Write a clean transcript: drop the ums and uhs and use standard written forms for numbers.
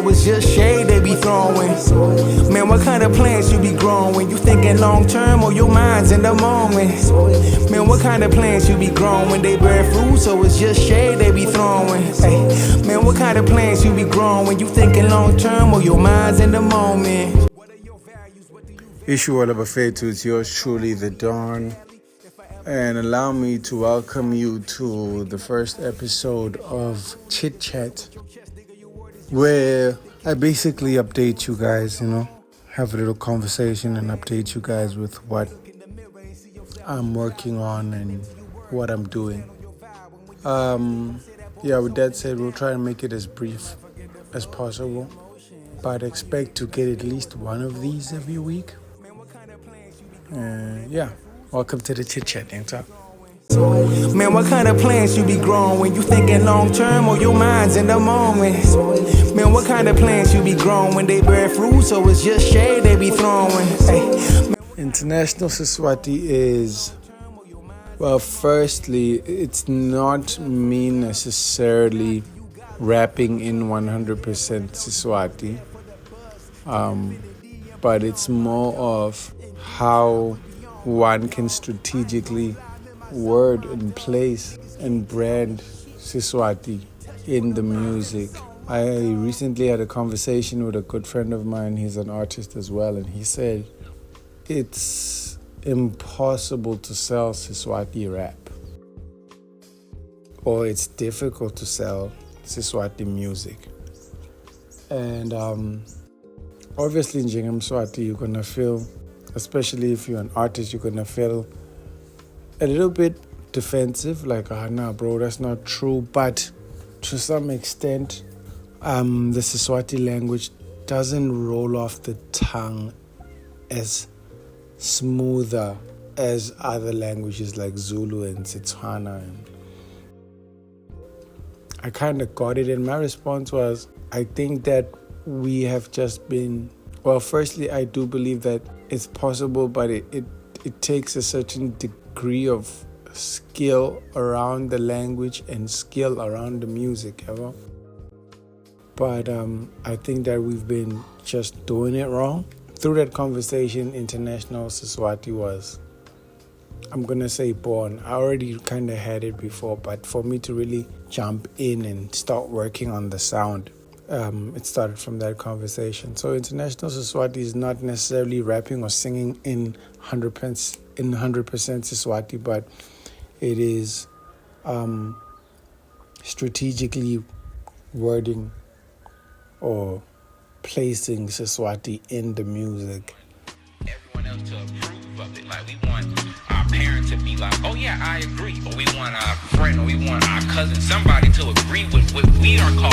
so it's just shade they be throwing. Man, what kind of plants you be growing? You thinking long term or your mind's in the moment? Man, what kind of plants you be growing? They bear fruit, so it's just shade they be throwing. Hey, man, what kind of plants you be growing? You thinking long term or your mind's in the moment? Issue all Bafetu, it's yours truly, The Dawn. And allow me to welcome you to the first episode of Chitchat, where I basically update you guys, have a little conversation and update you guys with what I'm working on and what I'm doing. With that said, we'll try and make it as brief as possible, but expect to get at least one of these every week. Welcome to the Chit Chat, Young Talk. Man, what kind of plants you be growing? You thinking long term or your mind's in the moment? Man, what kind of plants you be growing? They bear fruit, so it's just shade they be throwing. Hey. International Siswati is, well, firstly, it's not me necessarily rapping in 100% Siswati, but it's more of how one can strategically word and place and brand Siswati in the music. I recently had a conversation with a good friend of mine. He's an artist as well, and he said it's impossible to sell Siswati rap, or it's difficult to sell Siswati music. And obviously in Mswati you're gonna feel, especially if you're an artist, you're gonna feel a little bit defensive, like, nah bro, that's not true. But to some extent, the Siswati language doesn't roll off the tongue as smoother as other languages like Zulu and Setswana. And I kind of got it, and my response was, I think that we have just been, well, firstly, I do believe that it's possible, but it takes a certain degree of skill around the language and skill around the music, ever. But I think that we've been just doing it wrong. Through that conversation, International Siswati was, I'm going to say, born. I already kind of had it before, but for me to really jump in and start working on the sound, it started from that conversation. So International Siswati is not necessarily rapping or singing in 100% Siswati, but it is strategically wording or placing Siswati in the music. Everyone else to approve of it. Like, we want our parents to be like, oh yeah, I agree. Or we want our friend, or we want our cousin, somebody to agree with what we are called